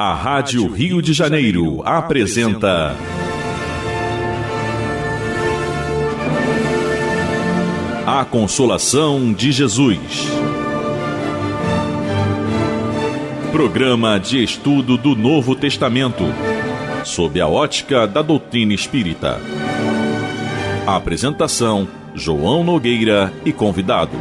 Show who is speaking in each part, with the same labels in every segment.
Speaker 1: A Rádio Rio de Janeiro apresenta A Consolação de Jesus. Programa de estudo do Novo Testamento, sob a ótica da doutrina espírita. A apresentação: João Nogueira e convidados.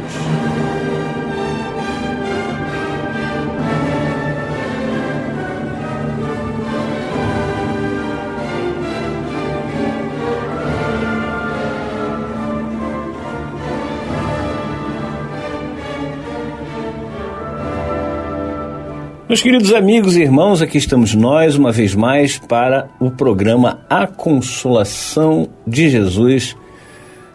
Speaker 2: Meus queridos amigos e irmãos, aqui estamos nós, uma vez mais, para o programa A Consolação de Jesus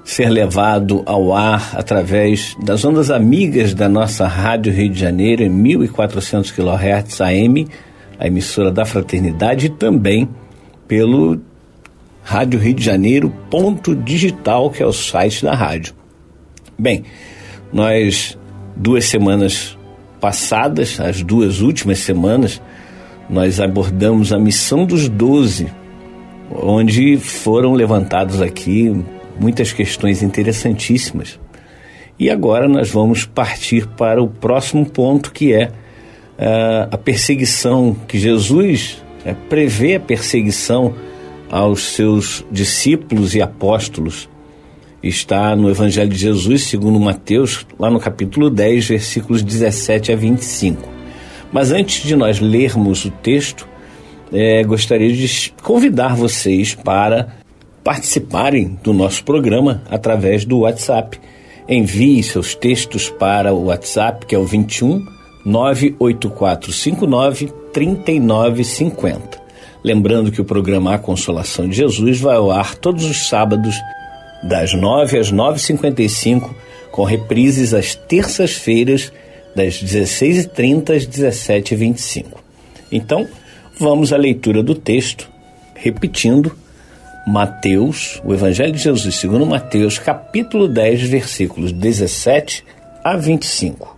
Speaker 2: ser levado ao ar através das ondas amigas da nossa Rádio Rio de Janeiro, em 1400 kHz AM, a emissora da Fraternidade, e também pelo Rádio Rio de Janeiro .digital, que é o site da rádio. Bem, nós 2 semanas passadas, as 2 últimas semanas, nós abordamos a missão dos 12, onde foram levantadas aqui muitas questões interessantíssimas. E agora nós vamos partir para o próximo ponto, que é a perseguição, que Jesus prevê a perseguição aos seus discípulos e apóstolos. Está no Evangelho de Jesus, segundo Mateus, lá no capítulo 10, versículos 17 a 25. Mas antes de nós lermos o texto, gostaria de convidar vocês para participarem do nosso programa através do WhatsApp. Envie seus textos para o WhatsApp, que é o 21 98459 3950. Lembrando que o programa A Consolação de Jesus vai ao ar todos os sábados, das 9 às 9h55, com reprises às terças-feiras, das 16h30 às 17h25. Então, vamos à leitura do texto, repetindo, Mateus, o Evangelho de Jesus segundo Mateus, capítulo 10, versículos 17 a 25.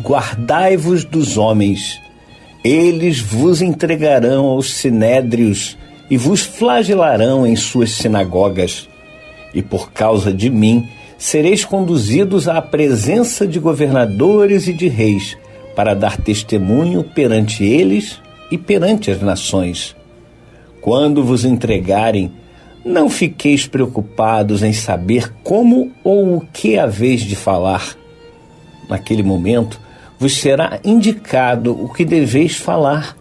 Speaker 2: Guardai-vos dos homens, eles vos entregarão aos sinédrios e vos flagelarão em suas sinagogas. E por causa de mim, sereis conduzidos à presença de governadores e de reis, para dar testemunho perante eles e perante as nações. Quando vos entregarem, não fiqueis preocupados em saber como ou o que haveis de falar. Naquele momento, vos será indicado o que deveis falar,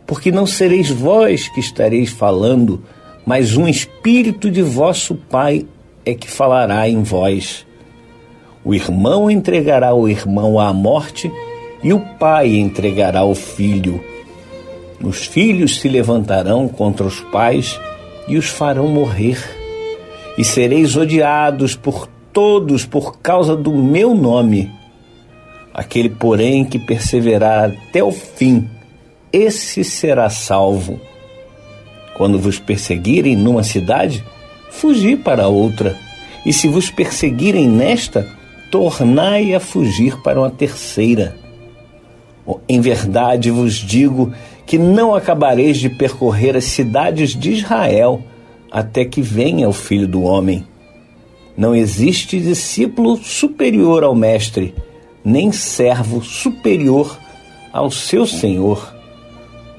Speaker 2: porque não sereis vós que estareis falando, mas um Espírito de vosso Pai é que falará em vós. O irmão entregará o irmão à morte, e o pai entregará o filho. Os filhos se levantarão contra os pais e os farão morrer. E sereis odiados por todos por causa do meu nome. Aquele, porém, que perseverar até o fim, esse será salvo. Quando vos perseguirem numa cidade, fugi para outra. E se vos perseguirem nesta, tornai a fugir para uma terceira. Em verdade vos digo que não acabareis de percorrer as cidades de Israel até que venha o Filho do Homem. Não existe discípulo superior ao mestre, nem servo superior ao seu senhor.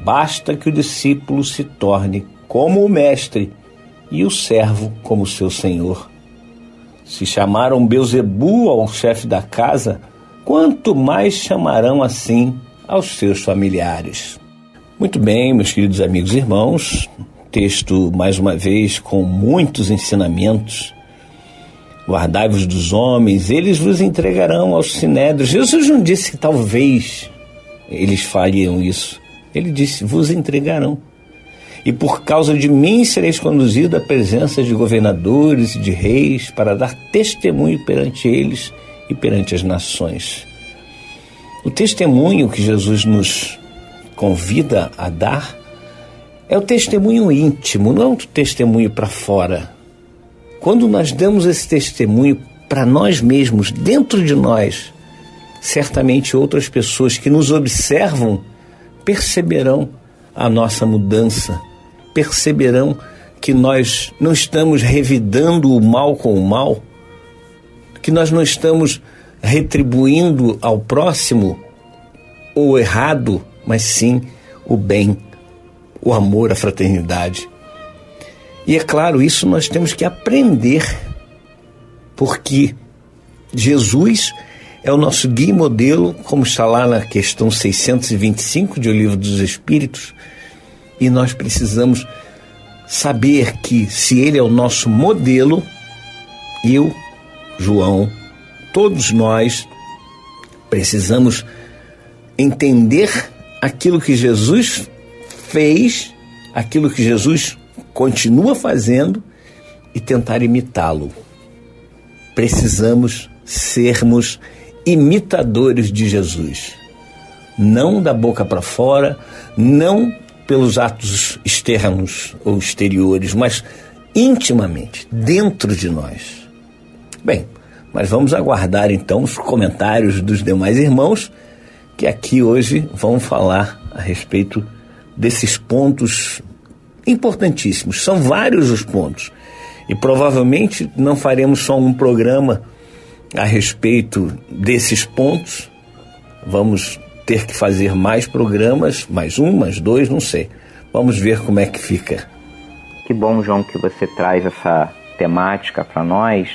Speaker 2: Basta que o discípulo se torne como o mestre e o servo como seu senhor. Se chamaram Belzebu ao chefe da casa, quanto mais chamarão assim aos seus familiares. Muito bem, meus queridos amigos e irmãos, texto mais uma vez com muitos ensinamentos. Guardai-vos dos homens, eles vos entregarão aos sinédrios. Jesus não disse que talvez eles fariam isso. Ele disse, vos entregarão. E por causa de mim sereis conduzido à presença de governadores e de reis para dar testemunho perante eles e perante as nações. O testemunho que Jesus nos convida a dar é o testemunho íntimo, não é um testemunho para fora. Quando nós damos esse testemunho para nós mesmos, dentro de nós, certamente outras pessoas que nos observam perceberão a nossa mudança, perceberão que nós não estamos revidando o mal com o mal, que nós não estamos retribuindo ao próximo o errado, mas sim o bem, o amor, a fraternidade. E é claro, isso nós temos que aprender, porque Jesus é o nosso guia e modelo, como está lá na questão 625 de O Livro dos Espíritos, e nós precisamos saber que se ele é o nosso modelo, eu, João, todos nós precisamos entender aquilo que Jesus fez, aquilo que Jesus continua fazendo e tentar imitá-lo. Precisamos sermos imitadores de Jesus, não da boca para fora, não pelos atos externos ou exteriores, mas intimamente, dentro de nós. Bem, mas vamos aguardar então os comentários dos demais irmãos, que aqui hoje vão falar a respeito desses pontos importantíssimos. São vários os pontos, e provavelmente não faremos só um programa a respeito desses pontos. Vamos ter que fazer mais programas, mais um, mais dois, não sei. Vamos ver como é que fica.
Speaker 3: Que bom, João, que você traz essa temática para nós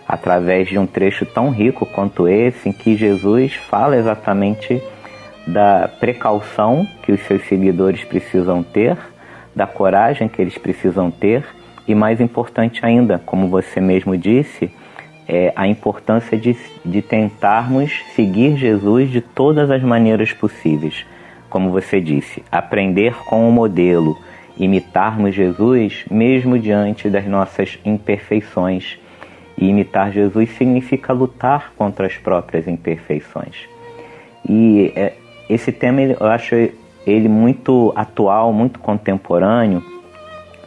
Speaker 3: através de um trecho tão rico quanto esse, em que Jesus fala exatamente da precaução que os seus seguidores precisam ter, da coragem que eles precisam ter e, mais importante ainda, como você mesmo disse, a importância de tentarmos seguir Jesus de todas as maneiras possíveis. Como você disse, aprender com o modelo, imitarmos Jesus mesmo diante das nossas imperfeições. E imitar Jesus significa lutar contra as próprias imperfeições. E esse tema, eu acho ele muito atual, muito contemporâneo,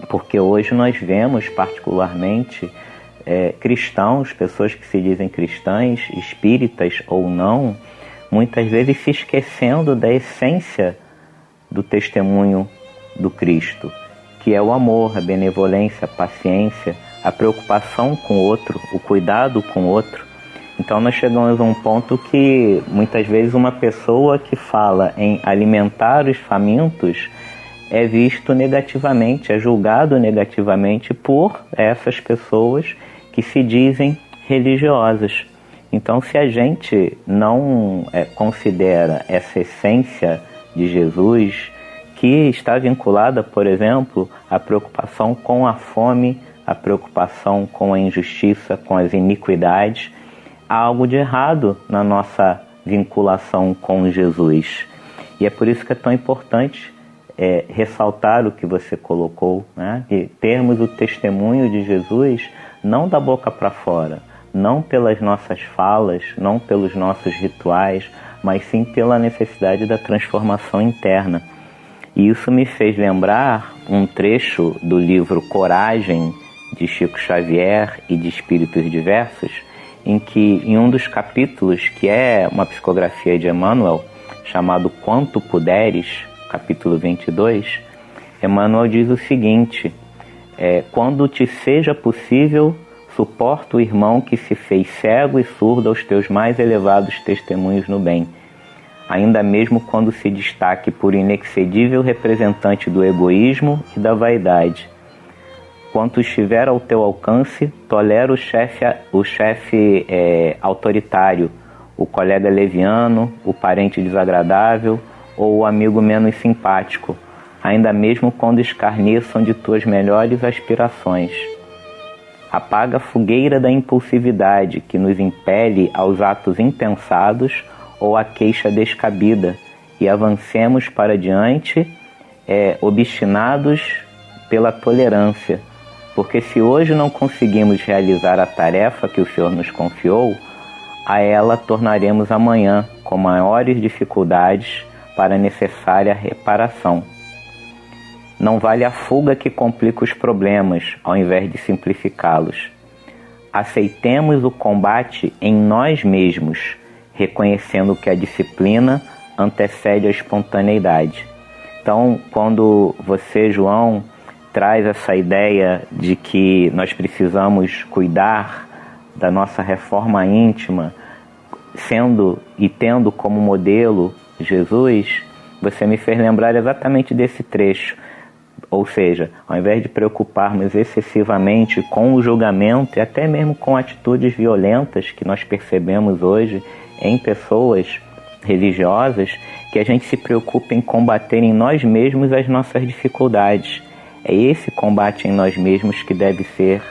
Speaker 3: porque hoje nós vemos particularmente cristãos, pessoas que se dizem cristãs, espíritas ou não, muitas vezes se esquecendo da essência do testemunho do Cristo, que é o amor, a benevolência, a paciência, a preocupação com o outro, o cuidado com o outro. Então nós chegamos a um ponto que muitas vezes uma pessoa que fala em alimentar os famintos é visto negativamente, é julgado negativamente por essas pessoas que se dizem religiosas. Então, se a gente não considera essa essência de Jesus, que está vinculada, por exemplo, à preocupação com a fome, à preocupação com a injustiça, com as iniquidades, há algo de errado na nossa vinculação com Jesus. E é por isso que é tão importante ressaltar o que você colocou, né? De termos o testemunho de Jesus não da boca para fora, não pelas nossas falas, não pelos nossos rituais, mas sim pela necessidade da transformação interna. E isso me fez lembrar um trecho do livro Coragem, de Chico Xavier e de Espíritos Diversos, em que, em um dos capítulos, que é uma psicografia de Emmanuel, chamado Quanto Puderes, capítulo 22, Emmanuel diz o seguinte: quando te seja possível, suporta o irmão que se fez cego e surdo aos teus mais elevados testemunhos no bem, ainda mesmo quando se destaque por inexcedível representante do egoísmo e da vaidade. Quanto estiver ao teu alcance, tolera o chefe autoritário, o colega leviano, o parente desagradável ou o amigo menos simpático, ainda mesmo quando escarneçam de tuas melhores aspirações. Apaga a fogueira da impulsividade que nos impele aos atos impensados ou à queixa descabida e avancemos para diante obstinados pela tolerância, porque se hoje não conseguimos realizar a tarefa que o Senhor nos confiou, a ela tornaremos amanhã com maiores dificuldades para a necessária reparação. Não vale a fuga que complica os problemas, ao invés de simplificá-los. aceitemos o combate em nós mesmos, reconhecendo que a disciplina antecede a espontaneidade. Então, quando você, João, traz essa ideia de que nós precisamos cuidar da nossa reforma íntima, sendo e tendo como modelo Jesus, você me fez lembrar exatamente desse trecho. Ou seja, ao invés de preocuparmos excessivamente com o julgamento e até mesmo com atitudes violentas que nós percebemos hoje em pessoas religiosas, que a gente se preocupe em combater em nós mesmos as nossas dificuldades. É esse combate em nós mesmos que deve ser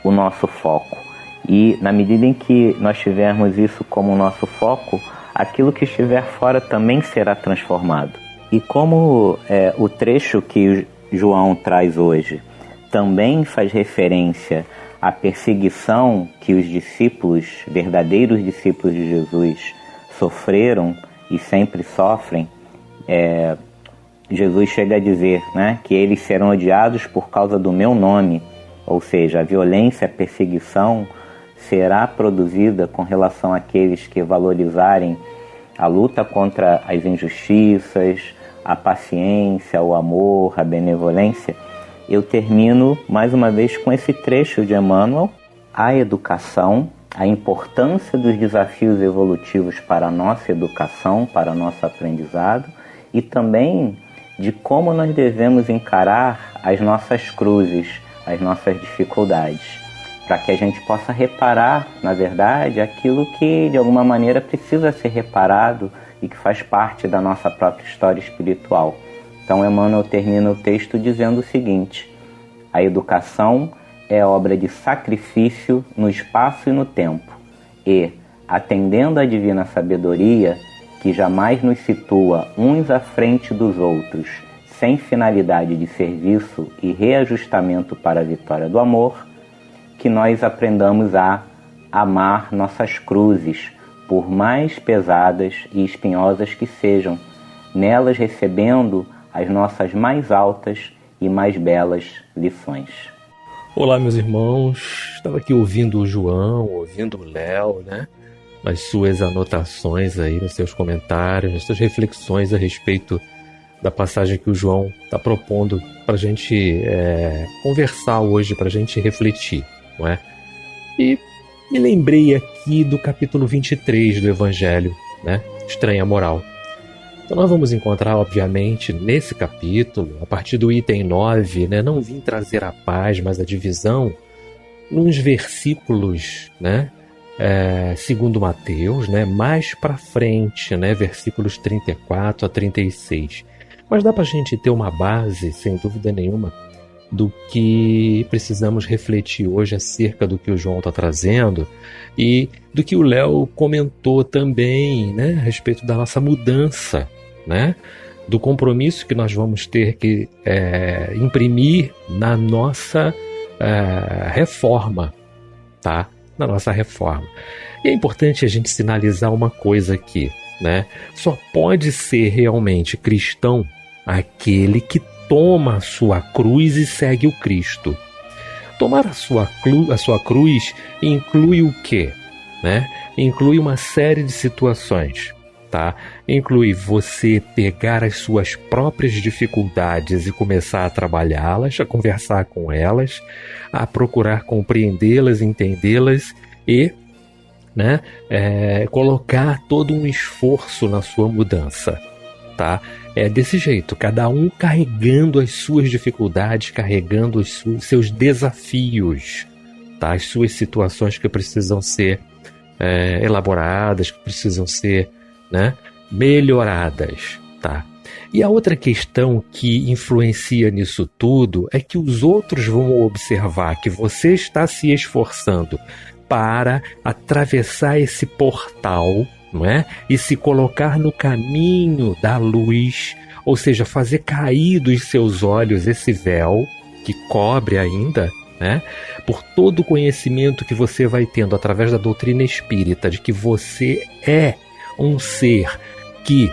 Speaker 3: o nosso foco. E na medida em que nós tivermos isso como nosso foco, aquilo que estiver fora também será transformado. E como o trecho que João traz hoje também faz referência à perseguição que os discípulos, verdadeiros discípulos de Jesus, sofreram e sempre sofrem, Jesus chega a dizer, né, que eles serão odiados por causa do meu nome, ou seja, a violência, a perseguição será produzida com relação àqueles que valorizarem a luta contra as injustiças, a paciência, o amor, a benevolência. Eu termino mais uma vez com esse trecho de Emmanuel: a educação, a importância dos desafios evolutivos para a nossa educação, para o nosso aprendizado, e também de como nós devemos encarar as nossas cruzes, as nossas dificuldades, para que a gente possa reparar, na verdade, aquilo que de alguma maneira precisa ser reparado e que faz parte da nossa própria história espiritual. Então Emmanuel termina o texto dizendo o seguinte: a educação é obra de sacrifício no espaço e no tempo, e, atendendo à divina sabedoria, que jamais nos situa uns à frente dos outros, sem finalidade de serviço e reajustamento para a vitória do amor, que nós aprendamos a amar nossas cruzes, por mais pesadas e espinhosas que sejam, nelas recebendo as nossas mais altas e mais belas lições.
Speaker 4: Olá, meus irmãos. Estava aqui ouvindo o João, ouvindo o Léo, né? Nas suas anotações aí, nos seus comentários, nas suas reflexões a respeito da passagem que o João está propondo para a gente conversar hoje, para a gente refletir, não é? E me lembrei aqui do capítulo 23 do Evangelho, né? Estranha Moral. Então nós vamos encontrar, obviamente, nesse capítulo, a partir do item 9, né? Não vim trazer a paz, mas a divisão, nos versículos, né? Segundo Mateus, né? Mais para frente, né? Versículos 34 a 36. Mas dá para a gente ter uma base, sem dúvida nenhuma, do que precisamos refletir hoje acerca do que o João está trazendo e do que o Léo comentou também, né, a respeito da nossa mudança, né, do compromisso que nós vamos ter que imprimir na nossa reforma, tá? Na nossa reforma. E é importante a gente sinalizar uma coisa aqui, né? Só pode ser realmente cristão aquele que toma a sua cruz e segue o Cristo. Tomar a sua cruz inclui o quê? Né? Inclui uma série de situações. Tá? Inclui você pegar as suas próprias dificuldades e começar a trabalhá-las, a conversar com elas, a procurar compreendê-las, entendê-las e, né, colocar todo um esforço na sua mudança. Tá? É desse jeito, cada um carregando as suas dificuldades, carregando os seus desafios, tá? As suas situações que precisam ser elaboradas, que precisam ser, né, melhoradas. Tá? E a outra questão que influencia nisso tudo é que os outros vão observar que você está se esforçando para atravessar esse portal, não é? E se colocar no caminho da luz, ou seja, fazer cair dos seus olhos esse véu que cobre ainda, né? Por todo o conhecimento que você vai tendo através da doutrina espírita de que você é um ser que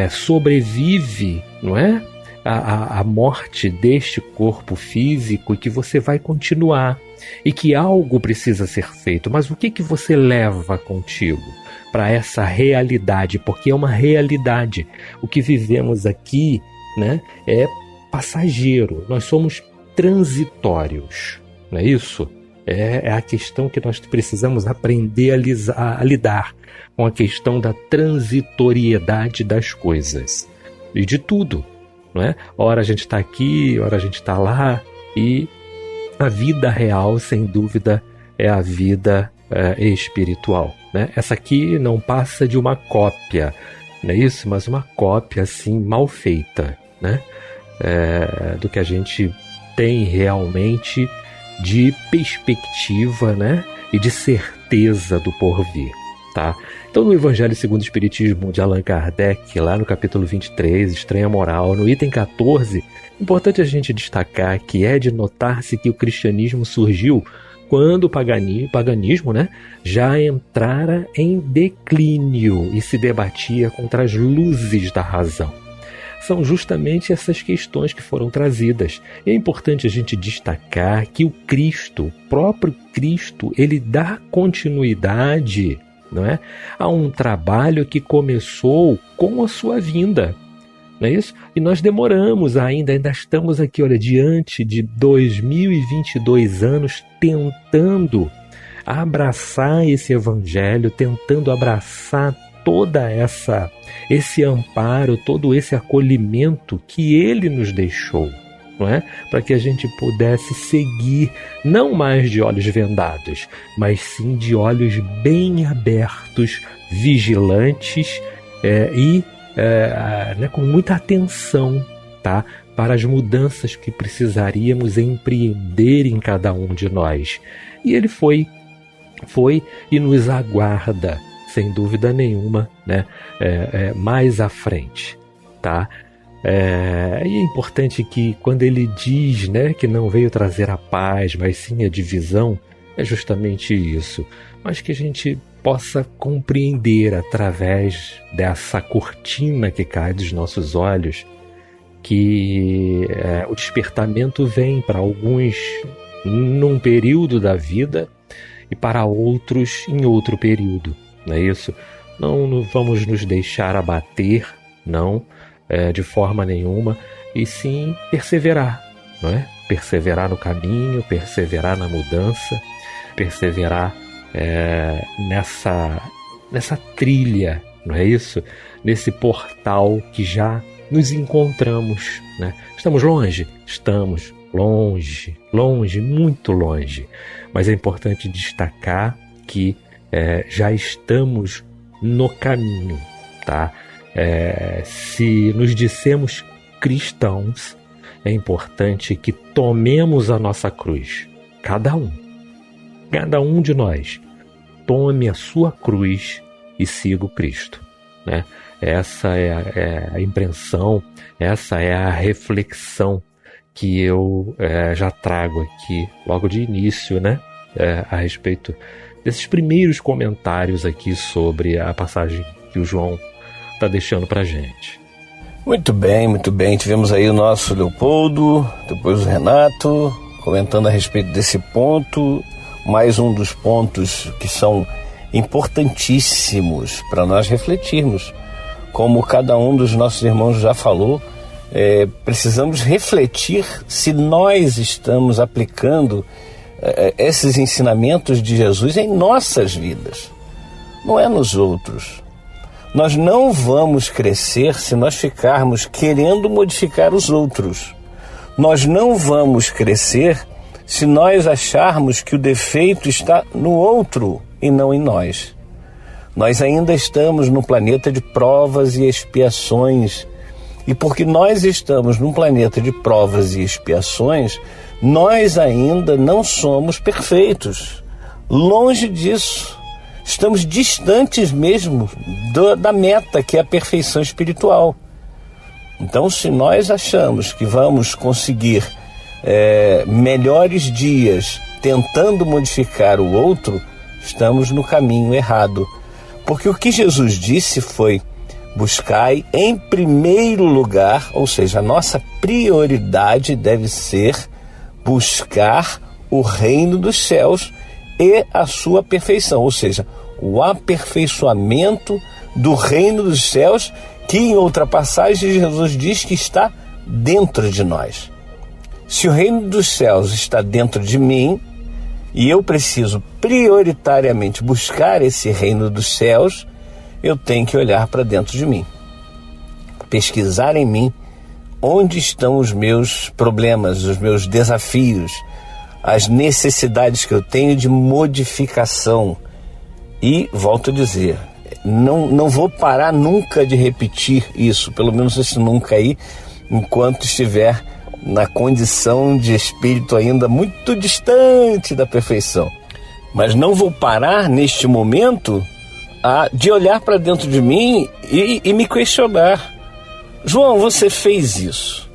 Speaker 4: sobrevive, não é? A morte deste corpo físico e que você vai continuar e que algo precisa ser feito. Mas o que você leva contigo para essa realidade? Porque é uma realidade. O que vivemos aqui, né, é passageiro. Nós somos transitórios, não é isso? É a questão que nós precisamos aprender a lidar com a questão da transitoriedade das coisas e de tudo, não é? Ora a gente está aqui, ora a gente está lá, e a vida real, sem dúvida, é a vida espiritual, né? Essa aqui não passa de uma cópia, não é isso? Mas uma cópia assim mal feita, né? Do que a gente tem realmente de perspectiva, né? E de certeza do porvir, tá? Então, no Evangelho segundo o Espiritismo de Allan Kardec, lá no capítulo 23, Estranha Moral, no item 14, importante a gente destacar que é de notar-se que o cristianismo surgiu quando o paganismo, né, já entrara em declínio e se debatia contra as luzes da razão. São justamente essas questões que foram trazidas. E é importante a gente destacar que o Cristo, o próprio Cristo, ele dá continuidade, não é, a um trabalho que começou com a sua vinda. Não é isso? E nós demoramos ainda estamos aqui, olha, diante de 2022 anos tentando abraçar esse evangelho, tentando abraçar toda esse amparo, todo esse acolhimento que ele nos deixou, não é? Para que a gente pudesse seguir, não mais de olhos vendados, mas sim de olhos bem abertos, vigilantes com muita atenção, tá? Para as mudanças que precisaríamos empreender em cada um de nós. E ele foi e nos aguarda, sem dúvida nenhuma, né? Mais à frente, tá? E é importante que quando ele diz, né, que não veio trazer a paz, mas sim a divisão, é justamente isso. Mas que a gente possa compreender através dessa cortina que cai dos nossos olhos que o despertamento vem para alguns num período da vida e para outros em outro período, não é isso? Não vamos nos deixar abater, não, de forma nenhuma, e sim perseverar, não é? Perseverar no caminho, perseverar na mudança, perseverar nessa trilha, não é isso? Nesse portal que já nos encontramos, né? Estamos longe? Estamos longe, muito longe. Mas é importante destacar que já estamos no caminho, tá? Se nos dissemos cristãos, é importante que tomemos a nossa cruz, cada um de nós, tome a sua cruz e siga o Cristo, né? Essa é a impressão, essa é a reflexão que eu já trago aqui logo de início, né? A respeito desses primeiros comentários aqui sobre a passagem que o João está deixando para a gente.
Speaker 2: Muito bem. Tivemos aí o nosso Leopoldo, depois o Renato, comentando a respeito desse ponto. Mais um dos pontos que são importantíssimos para nós refletirmos. Como cada um dos nossos irmãos já falou, precisamos refletir se nós estamos aplicando esses ensinamentos de Jesus em nossas vidas, não é nos outros. Nós não vamos crescer se nós ficarmos querendo modificar os outros. Nós não vamos crescer se nós acharmos que o defeito está no outro e não em nós. Nós ainda estamos no planeta de provas e expiações. E porque nós estamos num planeta de provas e expiações, nós ainda não somos perfeitos. Longe disso. Estamos distantes mesmo da meta, que é a perfeição espiritual. Então, se nós achamos que vamos conseguir melhores dias tentando modificar o outro, estamos no caminho errado. Porque o que Jesus disse foi: buscai em primeiro lugar, ou seja, a nossa prioridade deve ser buscar o reino dos céus e a sua perfeição, ou seja, o aperfeiçoamento do reino dos céus, que em outra passagem Jesus diz que está dentro de nós. Se o reino dos céus está dentro de mim e eu preciso prioritariamente buscar esse reino dos céus, eu tenho que olhar para dentro de mim, pesquisar em mim onde estão os meus problemas, os meus desafios, as necessidades que eu tenho de modificação. E, volto a dizer, não vou parar nunca de repetir isso, pelo menos esse nunca aí, enquanto estiver na condição de espírito ainda muito distante da perfeição. Mas não vou parar neste momento de olhar para dentro de mim e me questionar. João, você fez isso.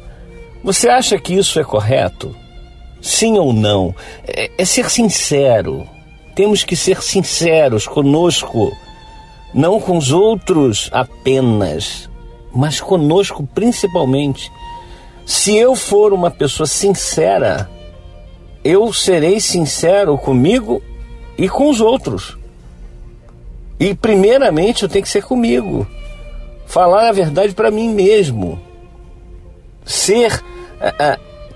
Speaker 2: Você acha que isso é correto? Sim ou não? É ser sincero. Temos que ser sinceros conosco, não com os outros apenas, mas conosco principalmente. Se eu for uma pessoa sincera, eu serei sincero comigo e com os outros. E primeiramente eu tenho que ser comigo. Falar a verdade para mim mesmo. Ser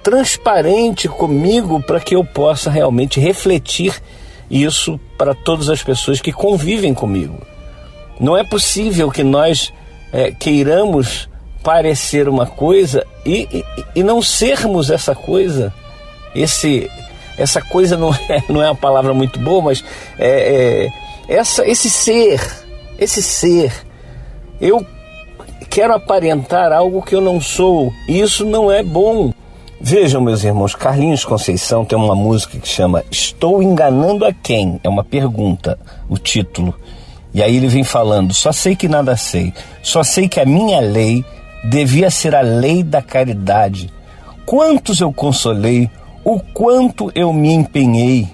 Speaker 2: transparente comigo para que eu possa realmente refletir isso para todas as pessoas que convivem comigo. Não é possível que nós queiramos parecer uma coisa e não sermos essa coisa. Essa coisa não é uma palavra muito boa, mas esse ser. Eu quero aparentar algo que eu não sou, e isso não é bom. Vejam, meus irmãos, Carlinhos Conceição tem uma música que chama Estou Enganando a Quem? É uma pergunta, o título. E aí ele vem falando, só sei que nada sei, só sei que a minha lei devia ser a lei da caridade. Quantos eu consolei, o quanto eu me empenhei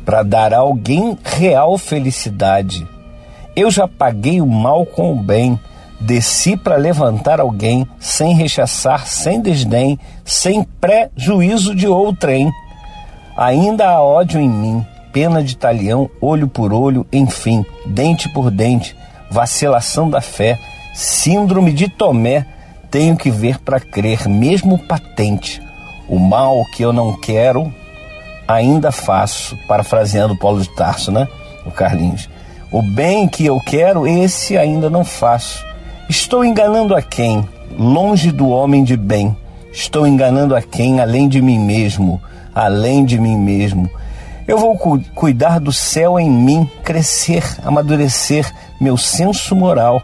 Speaker 2: para dar a alguém real felicidade. Eu já paguei o mal com o bem, desci para levantar alguém, sem rechaçar, sem desdém, sem prejuízo de outrem. Ainda há ódio em mim, pena de talião, olho por olho, enfim, dente por dente, vacilação da fé, síndrome de Tomé, tenho que ver para crer, mesmo patente. O mal que eu não quero, ainda faço, parafraseando Paulo de Tarso, né? O Carlinhos. O bem que eu quero, esse ainda não faço. Estou enganando a quem? Longe do homem de bem. Estou enganando a quem? Além de mim mesmo. Além de mim mesmo. Eu vou cuidar do céu em mim, crescer, amadurecer meu senso moral.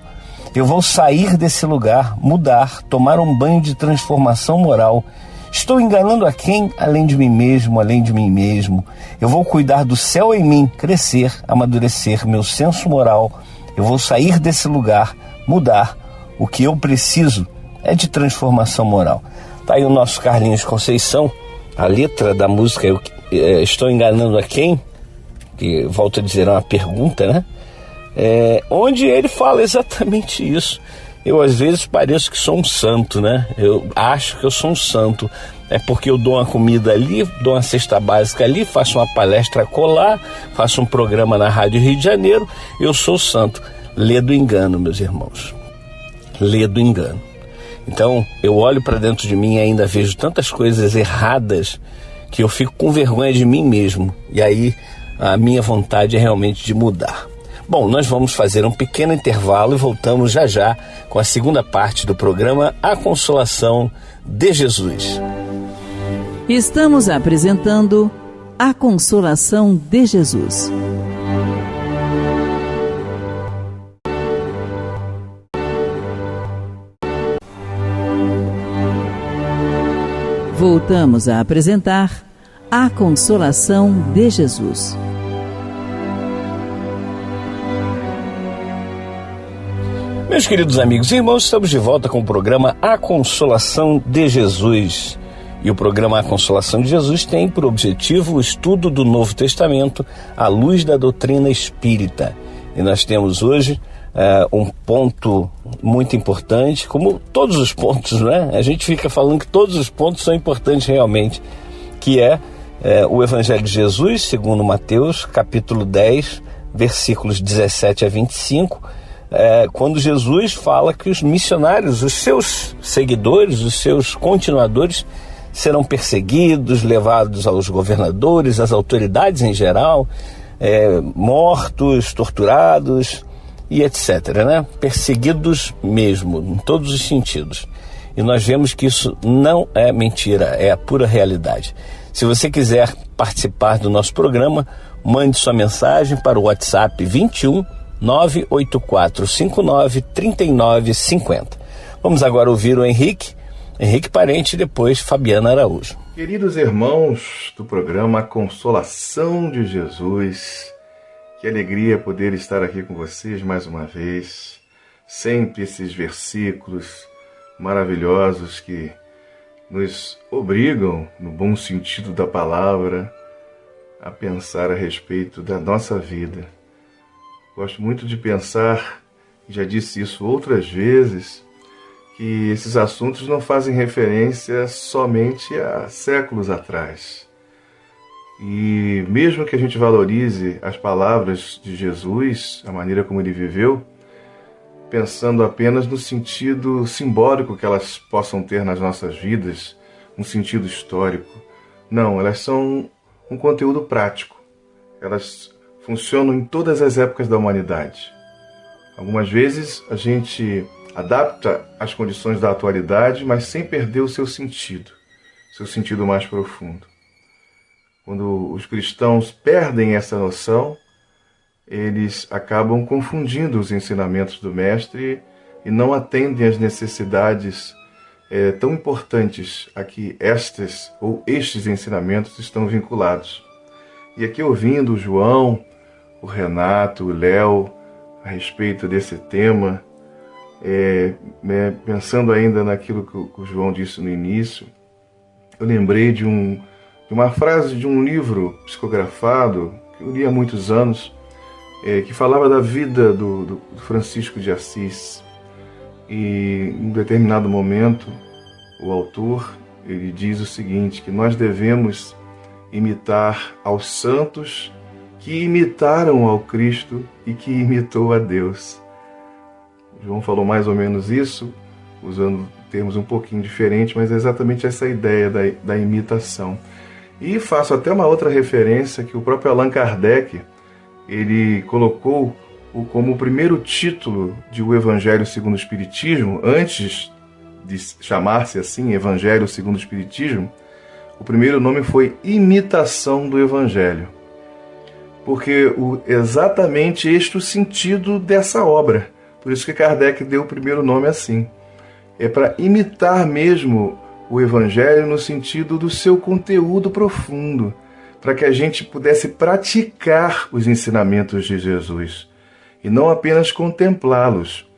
Speaker 2: Eu vou sair desse lugar, mudar, tomar um banho de transformação moral. Estou enganando a quem? Além de mim mesmo, além de mim mesmo. Eu vou cuidar do céu em mim, crescer, amadurecer meu senso moral. Eu vou sair desse lugar, mudar. O que eu preciso é de transformação moral. Tá aí o nosso Carlinhos Conceição, a letra da música Estou Enganando a Quem? Que, volto a dizer, é uma pergunta, né? Onde ele fala exatamente isso. Eu às vezes pareço que sou um santo, né? Eu acho que eu sou um santo. É porque eu dou uma comida ali, dou uma cesta básica ali, faço uma palestra colar, faço um programa na Rádio Rio de Janeiro, eu sou santo. Lê do engano, meus irmãos. Lê do engano. Então, eu olho para dentro de mim e ainda vejo tantas coisas erradas que eu fico com vergonha de mim mesmo. E aí, a minha vontade é realmente de mudar. Bom, nós vamos fazer um pequeno intervalo e voltamos já já com a segunda parte do programa A Consolação de Jesus.
Speaker 5: Estamos apresentando A Consolação de Jesus. Voltamos a apresentar A Consolação de Jesus.
Speaker 2: Meus queridos amigos e irmãos, estamos de volta com o programa A Consolação de Jesus. E o programa A Consolação de Jesus tem por objetivo o estudo do Novo Testamento à luz da doutrina espírita. E nós temos hoje um ponto muito importante, como todos os pontos, né? A gente fica falando que todos os pontos são importantes realmente, que é o Evangelho de Jesus, segundo Mateus, capítulo 10, versículos 17 a 25, quando Jesus fala que os missionários, os seus seguidores, os seus continuadores, serão perseguidos, levados aos governadores, às autoridades em geral, mortos, torturados e etc., né? Perseguidos mesmo, em todos os sentidos. E nós vemos que isso não é mentira, é a pura realidade. Se você quiser participar do nosso programa, mande sua mensagem para o WhatsApp 21 98459 3950. Vamos agora ouvir o Henrique Parente e depois Fabiana Araújo.
Speaker 6: Queridos irmãos do programa Consolação de Jesus, que alegria poder estar aqui com vocês mais uma vez. Sempre esses versículos maravilhosos que nos obrigam, no bom sentido da palavra, a pensar a respeito da nossa vida. Gosto muito de pensar, já disse isso outras vezes, que esses assuntos não fazem referência somente a séculos atrás. E mesmo que a gente valorize as palavras de Jesus, a maneira como ele viveu, pensando apenas no sentido simbólico que elas possam ter nas nossas vidas, um sentido histórico. Não, elas são um conteúdo prático. Elas funcionam em todas as épocas da humanidade. Algumas vezes a gente adapta às condições da atualidade, mas sem perder o seu sentido mais profundo. Quando os cristãos perdem essa noção, eles acabam confundindo os ensinamentos do Mestre e não atendem às necessidades tão importantes a que estes ensinamentos estão vinculados. E aqui ouvindo o João, o Renato, o Léo, a respeito desse tema, pensando ainda naquilo que o João disse no início, eu lembrei de uma frase de um livro psicografado, que eu li há muitos anos, que falava da vida do Francisco de Assis. E em um determinado momento, o autor ele diz o seguinte, que nós devemos imitar aos santos que imitaram ao Cristo e que imitou a Deus. João falou mais ou menos isso, usando termos um pouquinho diferentes, mas é exatamente essa ideia da imitação. E faço até uma outra referência que o próprio Allan Kardec ele colocou como o primeiro título de O Evangelho segundo o Espiritismo, antes de chamar-se assim Evangelho segundo o Espiritismo, o primeiro nome foi Imitação do Evangelho. Porque exatamente este o sentido dessa obra. Por isso que Kardec deu o primeiro nome assim. É para imitar mesmo o Evangelho no sentido do seu conteúdo profundo, para que a gente pudesse praticar os ensinamentos de Jesus e não apenas contemplá-los.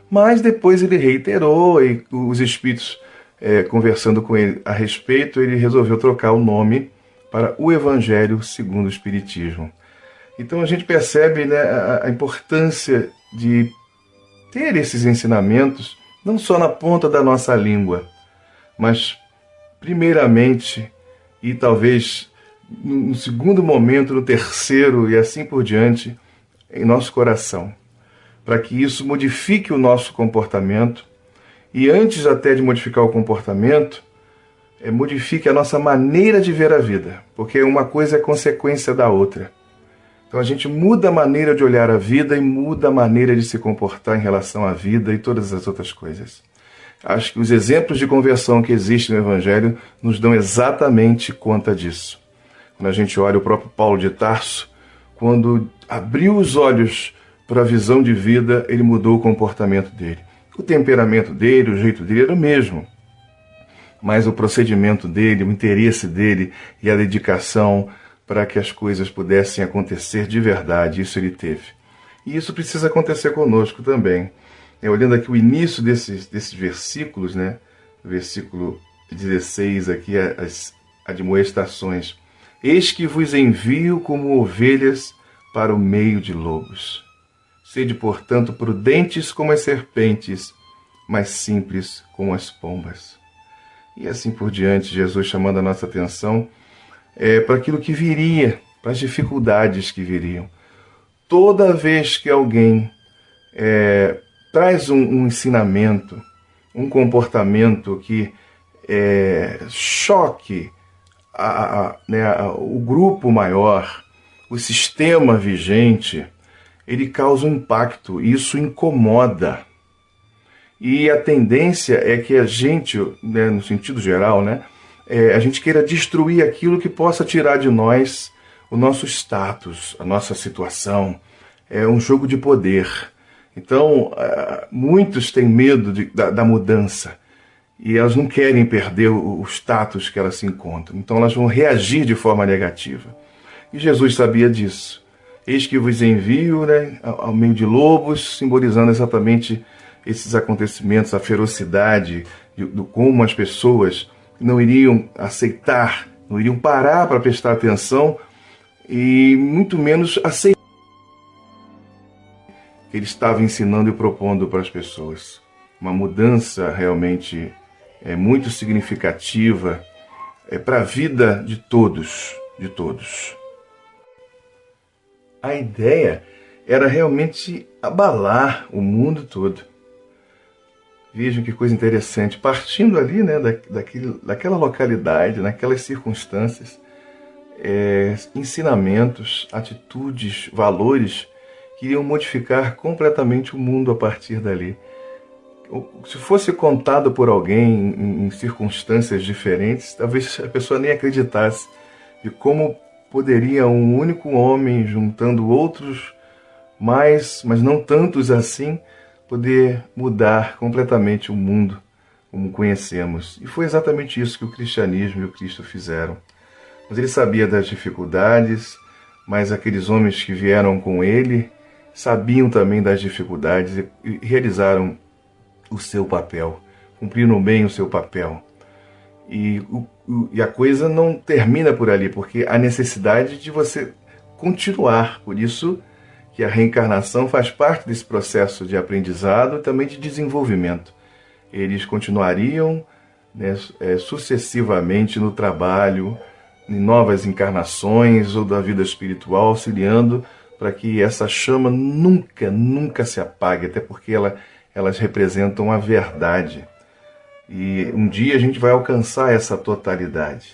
Speaker 6: Mas depois ele reiterou e os espíritos, conversando com ele a respeito, ele resolveu trocar o nome para o Evangelho segundo o Espiritismo. Então a gente percebe, né, a importância de ter esses ensinamentos não só na ponta da nossa língua, mas primeiramente e talvez no segundo momento, no terceiro e assim por diante, em nosso coração, para que isso modifique o nosso comportamento e antes até de modificar o comportamento, modifique a nossa maneira de ver a vida, porque uma coisa é consequência da outra. Então a gente muda a maneira de olhar a vida e muda a maneira de se comportar em relação à vida e todas as outras coisas. Acho que os exemplos de conversão que existem no Evangelho nos dão exatamente conta disso. Quando a gente olha o próprio Paulo de Tarso, quando abriu os olhos para a visão de vida, ele mudou o comportamento dele. O temperamento dele, o jeito dele era o mesmo. Mas o procedimento dele, o interesse dele e a dedicação para que as coisas pudessem acontecer de verdade, isso ele teve. E isso precisa acontecer conosco também. Olhando aqui o início desses versículos, né? Versículo 16 aqui, as admoestações. Eis que vos envio como ovelhas para o meio de lobos. Sede, portanto, prudentes como as serpentes, mas simples como as pombas. E assim por diante, Jesus chamando a nossa atenção para aquilo que viria, para as dificuldades que viriam. Toda vez que alguém traz um ensinamento, um comportamento que choque o grupo maior, o sistema vigente, ele causa um impacto, e isso incomoda. E a tendência é que a gente, no sentido geral, a gente queira destruir aquilo que possa tirar de nós o nosso status, a nossa situação. É um jogo de poder. Então, muitos têm medo da mudança, e elas não querem perder o status que elas se encontram. Então elas vão reagir de forma negativa. E Jesus sabia disso. Eis que vos envio ao meio de lobos, simbolizando exatamente esses acontecimentos, a ferocidade, do como as pessoas não iriam aceitar, não iriam parar para prestar atenção, e muito menos aceitar que ele estava ensinando e propondo para as pessoas. Uma mudança realmente muito significativa para a vida de todos, A ideia era realmente abalar o mundo todo. Vejam que coisa interessante. Partindo ali daquela localidade, naquelas circunstâncias, ensinamentos, atitudes, valores que iriam modificar completamente o mundo a partir dali. Se fosse contado por alguém em circunstâncias diferentes, talvez a pessoa nem acreditasse de como poderia um único homem, juntando outros mais, mas não tantos assim, poder mudar completamente o mundo como conhecemos. E foi exatamente isso que o cristianismo e o Cristo fizeram. Mas ele sabia das dificuldades, mas aqueles homens que vieram com ele sabiam também das dificuldades e realizaram o seu papel, cumpriram bem o seu papel. E a coisa não termina por ali, porque há necessidade de você continuar. Por isso que a reencarnação faz parte desse processo de aprendizado e também de desenvolvimento. Eles continuariam sucessivamente no trabalho, em novas encarnações ou da vida espiritual, auxiliando para que essa chama nunca se apague, até porque elas representam a verdade. E um dia a gente vai alcançar essa totalidade.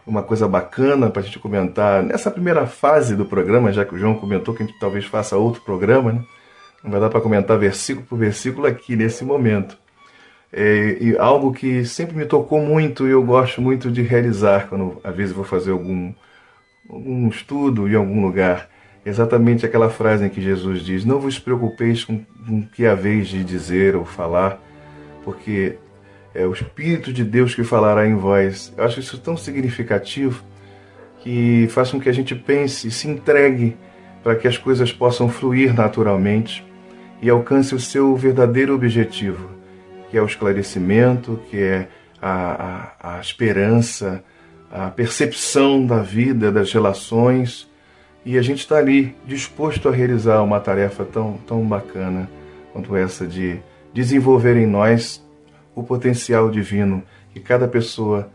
Speaker 6: Uma coisa bacana para a gente comentar nessa primeira fase do programa, já que o João comentou que a gente talvez faça outro programa, não vai dar para comentar versículo por versículo aqui nesse momento. E algo que sempre me tocou muito e eu gosto muito de realizar quando às vezes vou fazer algum estudo em algum lugar, exatamente aquela frase em que Jesus diz: não vos preocupeis com o que haveis de dizer ou falar, porque é o Espírito de Deus que falará em vós. Eu acho isso tão significativo que faz com que a gente pense e se entregue para que as coisas possam fluir naturalmente e alcance o seu verdadeiro objetivo, que é o esclarecimento, que é a esperança, a percepção da vida, das relações. E a gente está ali disposto a realizar uma tarefa tão bacana quanto essa de desenvolver em nós o potencial divino que cada pessoa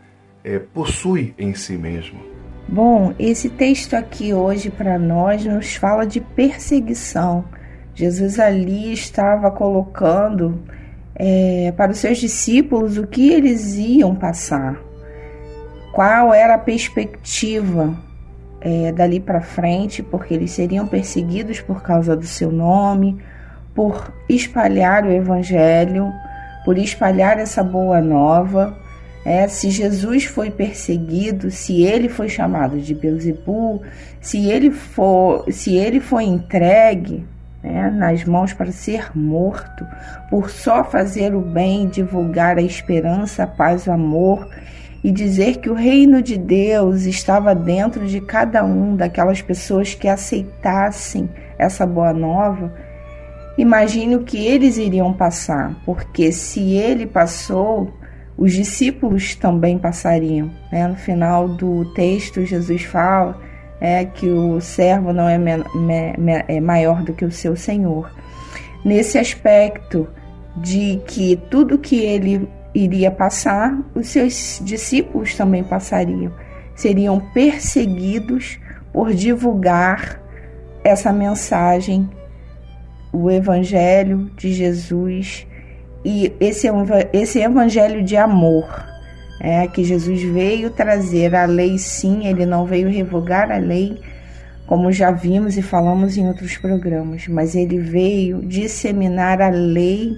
Speaker 6: possui em si mesmo.
Speaker 7: Bom, esse texto aqui hoje para nós nos fala de perseguição. Jesus ali estava colocando para os seus discípulos o que eles iam passar, qual era a perspectiva dali para frente, porque eles seriam perseguidos por causa do seu nome, por espalhar o evangelho, por espalhar essa boa nova. Se Jesus foi perseguido, se ele foi chamado de Beelzebul, se ele foi entregue nas mãos para ser morto, por só fazer o bem, divulgar a esperança, a paz, o amor, e dizer que o reino de Deus estava dentro de cada um daquelas pessoas que aceitassem essa boa nova, imagine o que eles iriam passar, porque se ele passou, os discípulos também passariam. No final do texto, Jesus fala que o servo não é maior do que o seu senhor. Nesse aspecto de que tudo que ele iria passar, os seus discípulos também passariam. seriam perseguidos por divulgar essa mensagem, o Evangelho de Jesus, e esse Evangelho de amor, que Jesus veio trazer. A lei, sim, ele não veio revogar a lei, como já vimos e falamos em outros programas, mas ele veio disseminar a lei,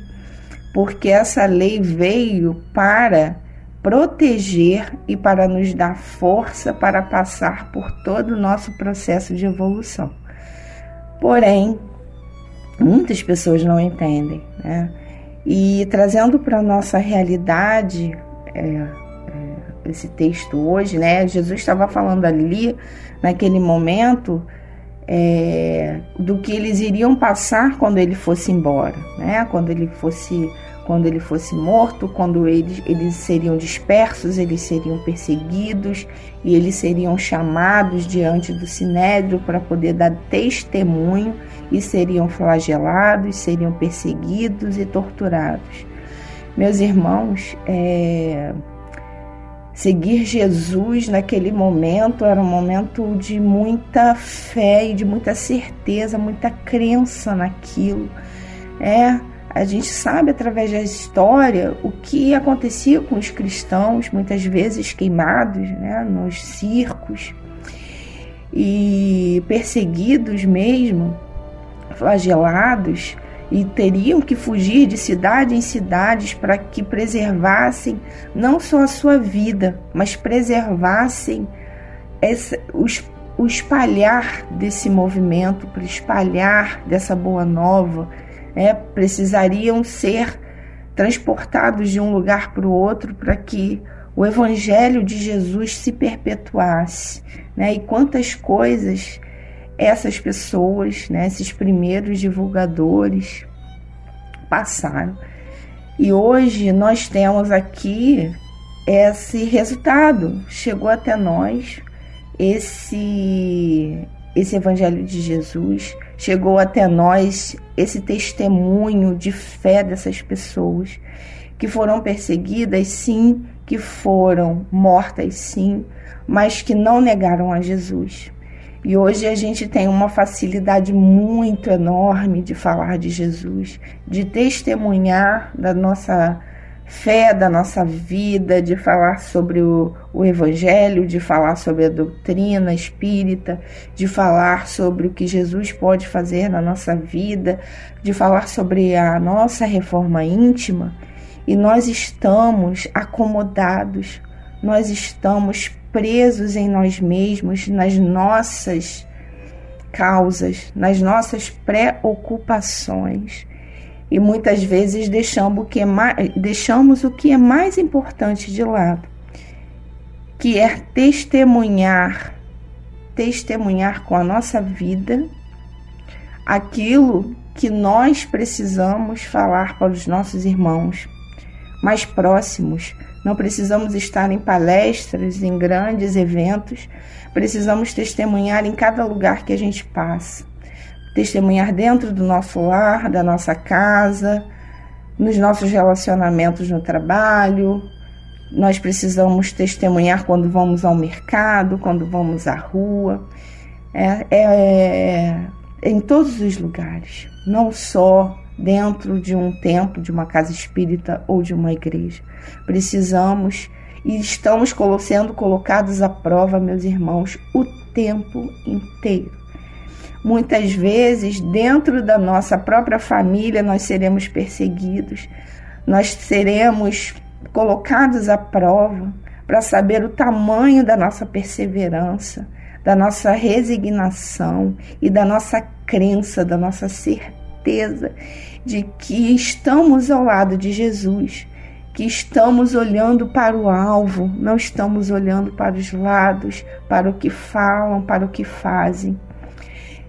Speaker 7: porque essa lei veio para proteger e para nos dar força para passar por todo o nosso processo de evolução. Porém, muitas pessoas não entendem, né? E trazendo para a nossa realidade esse texto hoje, né? Jesus estava falando ali, naquele momento, do que eles iriam passar quando ele fosse embora, né? Quando ele fosse morto, quando eles seriam dispersos, eles seriam perseguidos e eles seriam chamados diante do Sinédrio para poder dar testemunho, e seriam flagelados, seriam perseguidos e torturados. Meus irmãos, seguir Jesus naquele momento era um momento de muita fé e de muita certeza, muita crença naquilo. A gente sabe através da história o que acontecia com os cristãos, muitas vezes queimados, né, nos circos e perseguidos mesmo, flagelados, e teriam que fugir de cidade em cidades para que preservassem não só a sua vida, mas preservassem o espalhar desse movimento, para espalhar dessa boa nova. Precisariam ser transportados de um lugar para o outro para que o Evangelho de Jesus se perpetuasse, né? E quantas coisas essas pessoas, né, esses primeiros divulgadores passaram. E hoje nós temos aqui esse resultado. Chegou até nós esse Evangelho de Jesus, chegou até nós esse testemunho de fé dessas pessoas que foram perseguidas, sim, que foram mortas, sim, mas que não negaram a Jesus. E hoje a gente tem uma facilidade muito enorme de falar de Jesus, de testemunhar da nossa fé, da nossa vida, de falar sobre o Evangelho, de falar sobre a doutrina espírita, de falar sobre o que Jesus pode fazer na nossa vida, de falar sobre a nossa reforma íntima. E nós estamos acomodados, nós estamos presos em nós mesmos, nas nossas causas, nas nossas preocupações. E muitas vezes deixamos o que é mais importante de lado, que é testemunhar com a nossa vida aquilo que nós precisamos falar para os nossos irmãos mais próximos. Não precisamos estar em palestras, em grandes eventos, precisamos testemunhar em cada lugar que a gente passa. Testemunhar dentro do nosso lar, da nossa casa, nos nossos relacionamentos no trabalho. Nós precisamos testemunhar quando vamos ao mercado, quando vamos à rua. Em todos os lugares, não só dentro de um templo, de uma casa espírita ou de uma igreja. Precisamos e estamos sendo colocados à prova, meus irmãos, o tempo inteiro. Muitas vezes, dentro da nossa própria família, nós seremos perseguidos, nós seremos colocados à prova para saber o tamanho da nossa perseverança, da nossa resignação e da nossa crença, da nossa certeza de que estamos ao lado de Jesus, que estamos olhando para o alvo, não estamos olhando para os lados, para o que falam, para o que fazem.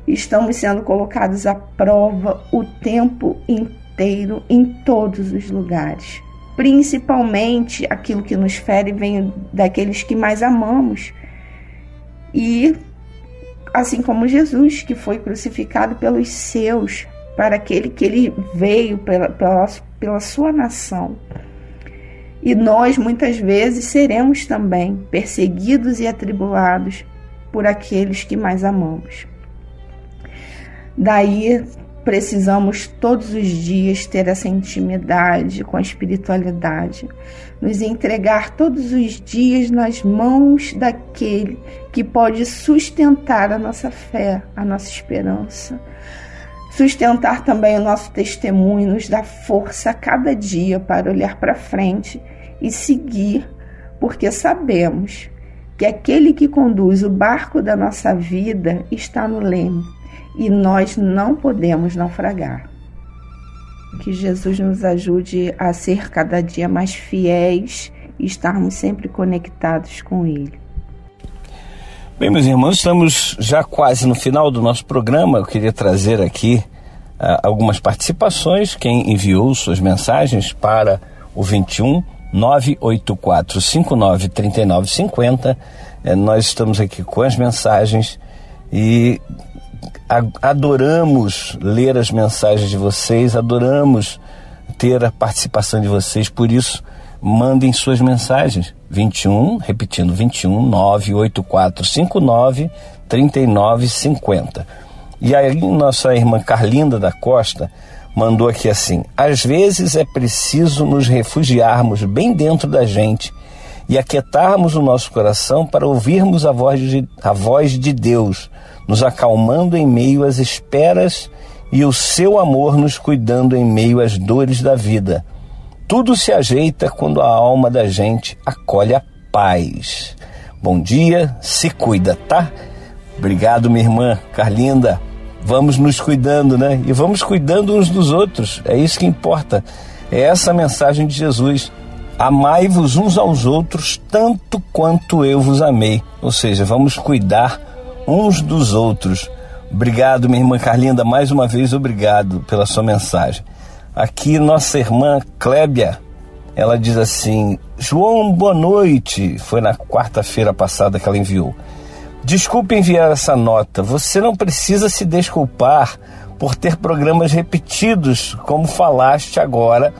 Speaker 7: Estamos sendo colocados à prova o tempo inteiro, em todos os lugares. Principalmente aquilo que nos fere vem daqueles que mais amamos. E assim como Jesus, que foi crucificado pelos seus, para aquele que ele veio pela sua nação. E nós, muitas vezes, seremos também perseguidos e atribulados por aqueles que mais amamos. Daí, precisamos todos os dias ter essa intimidade com a espiritualidade, nos entregar todos os dias nas mãos daquele que pode sustentar a nossa fé, a nossa esperança, sustentar também o nosso testemunho, nos dar força a cada dia para olhar para frente e seguir, porque sabemos que aquele que conduz o barco da nossa vida está no leme e nós não podemos naufragar. Que Jesus nos ajude a ser cada dia mais fiéis e estarmos sempre conectados com Ele.
Speaker 2: Bem, meus irmãos, estamos já quase no final do nosso programa. Eu queria trazer aqui algumas participações. Quem enviou suas mensagens para o 21 984 59 39 50. Nós estamos aqui com as mensagens e adoramos ler as mensagens de vocês, adoramos ter a participação de vocês, por isso mandem suas mensagens. 21 984 59 39 50. E aí nossa irmã Carlinda da Costa mandou aqui assim: às vezes é preciso nos refugiarmos bem dentro da gente e aquietarmos o nosso coração para ouvirmos a voz de Deus, nos acalmando em meio às esperas e o seu amor nos cuidando em meio às dores da vida. Tudo se ajeita quando a alma da gente acolhe a paz. Bom dia, se cuida, tá? Obrigado, minha irmã Carlinda. Vamos nos cuidando, né? E vamos cuidando uns dos outros. É isso que importa. É essa a mensagem de Jesus. Amai-vos uns aos outros tanto quanto eu vos amei. Ou seja, vamos cuidar uns dos outros. Obrigado, minha irmã Carlinda, mais uma vez obrigado pela sua mensagem. Aqui nossa irmã Clébia, ela diz assim: João, boa noite. Foi na quarta-feira passada que ela enviou. Desculpe enviar essa nota, você não precisa se desculpar por ter programas repetidos, como falaste agora.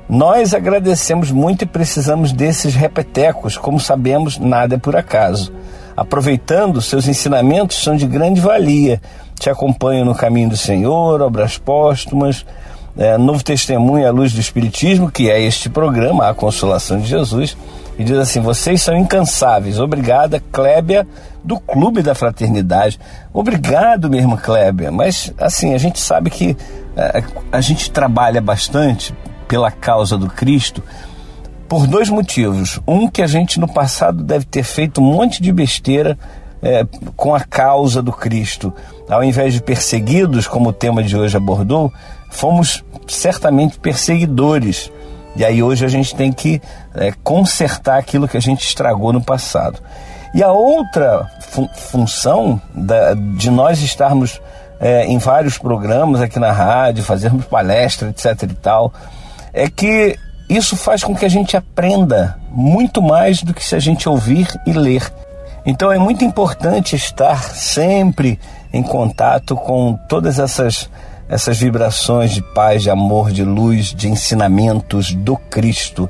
Speaker 2: Nós agradecemos muito e precisamos desses repetecos, como sabemos, nada é por acaso. Aproveitando, seus ensinamentos são de grande valia. Te acompanho no caminho do Senhor, obras póstumas, Novo Testemunho à Luz do Espiritismo, que é este programa, A Consolação de Jesus. E diz assim: vocês são incansáveis. Obrigada, Clébia, do Clube da Fraternidade. Obrigado, minha irmã Clébia. Mas, assim, a gente sabe que a gente trabalha bastante pela causa do Cristo por dois motivos. Um, que a gente no passado deve ter feito um monte de besteira com a causa do Cristo. Ao invés de perseguidos, como o tema de hoje abordou, fomos certamente perseguidores. E aí hoje a gente tem que consertar aquilo que a gente estragou no passado. E a outra função de nós estarmos em vários programas aqui na rádio, fazermos palestra, etc. e tal, é que isso faz com que a gente aprenda muito mais do que se a gente ouvir e ler. Então é muito importante estar sempre em contato com todas essas vibrações de paz, de amor, de luz, de ensinamentos do Cristo.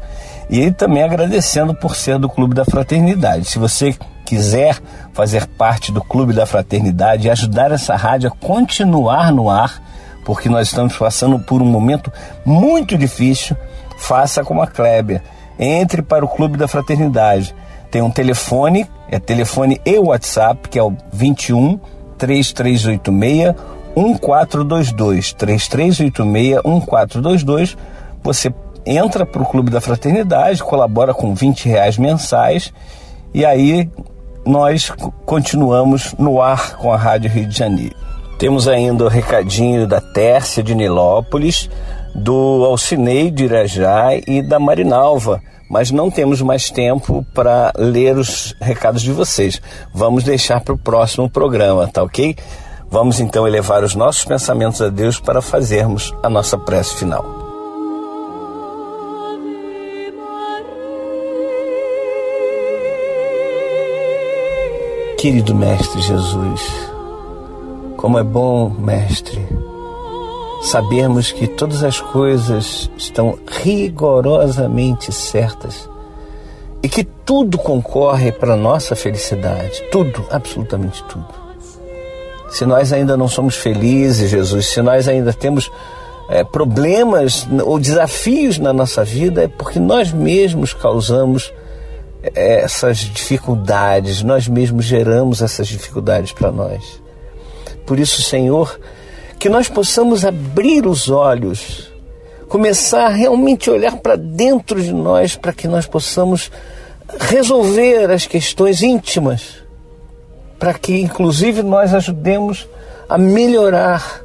Speaker 2: E também agradecendo por ser do Clube da Fraternidade. Se você quiser fazer parte do Clube da Fraternidade e ajudar essa rádio a continuar no ar, porque nós estamos passando por um momento muito difícil, faça como a Clébia. Entre para o Clube da Fraternidade. Tem um telefone, telefone e WhatsApp, que é o 21 3386 1422, 3386 1422. Você entra para o Clube da Fraternidade, colabora com R$20 mensais e aí nós continuamos no ar com a Rádio Rio de Janeiro. Temos ainda o recadinho da Tércia de Nilópolis, do Alcinei de Irajá e da Marinalva, mas não temos mais tempo para ler os recados de vocês. Vamos deixar para o próximo programa, tá ok? Vamos então elevar os nossos pensamentos a Deus para fazermos a nossa prece final. Querido Mestre Jesus, como é bom, Mestre, sabermos que todas as coisas estão rigorosamente certas e que tudo concorre para a nossa felicidade, tudo, absolutamente tudo. Se nós ainda não somos felizes, Jesus, se nós ainda temos problemas ou desafios na nossa vida, é porque nós mesmos causamos essas dificuldades, nós mesmos geramos essas dificuldades para nós. Por isso, Senhor, que nós possamos abrir os olhos, começar a realmente olhar para dentro de nós, para que nós possamos resolver as questões íntimas, para que inclusive nós ajudemos a melhorar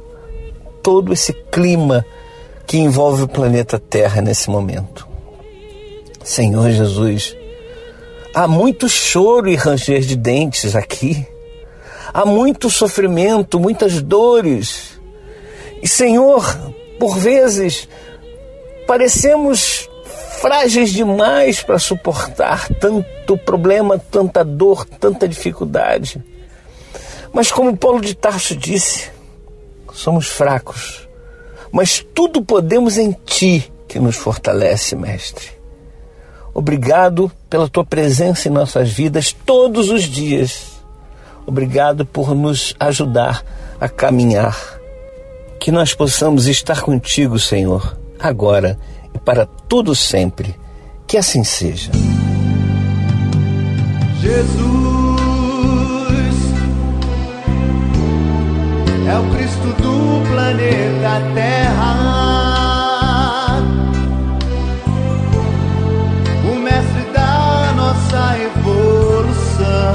Speaker 2: todo esse clima que envolve o planeta Terra nesse momento. Senhor Jesus, há muito choro e ranger de dentes aqui, há muito sofrimento, muitas dores. E, Senhor, por vezes, parecemos frágeis demais para suportar tanto problema, tanta dor, tanta dificuldade. Mas como Paulo de Tarso disse, somos fracos, mas tudo podemos em Ti que nos fortalece, Mestre. Obrigado pela Tua presença em nossas vidas todos os dias. Obrigado por nos ajudar a caminhar. Que nós possamos estar contigo, Senhor, agora e para todo sempre. Que assim seja.
Speaker 8: Jesus é o Cristo do planeta Terra, o mestre da nossa evolução,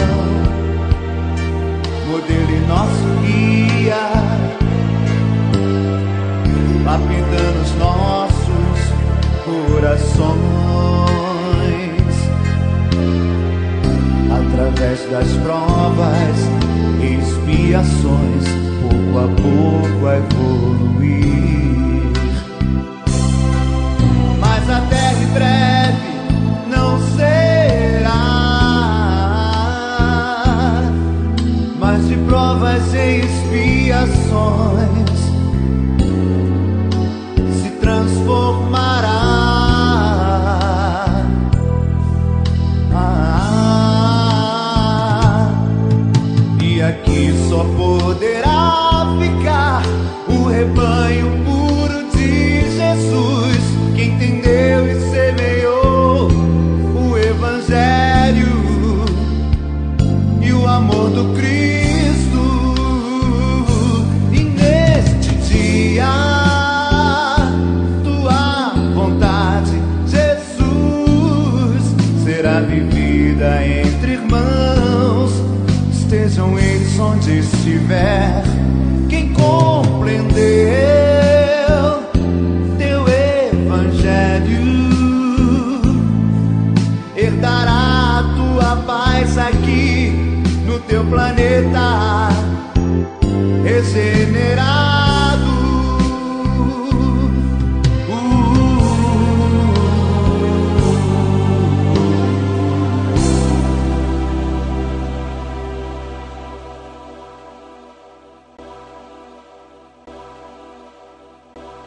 Speaker 8: modelo e nosso guia, lapidando os nossos corações, através das provas e expiações, pouco a pouco a evoluir. Mas até em breve não será mais de provas e expiações, se transformará. E aqui só poderá ficar o rebanho puro de Jesus, que entendeu e semeou o Evangelho e o amor do Cristo. E neste dia, tua vontade, Jesus, será vivida entre irmãos. Estejam eles onde estiver, quem compreendeu teu Evangelho herdará a tua paz aqui no teu planeta.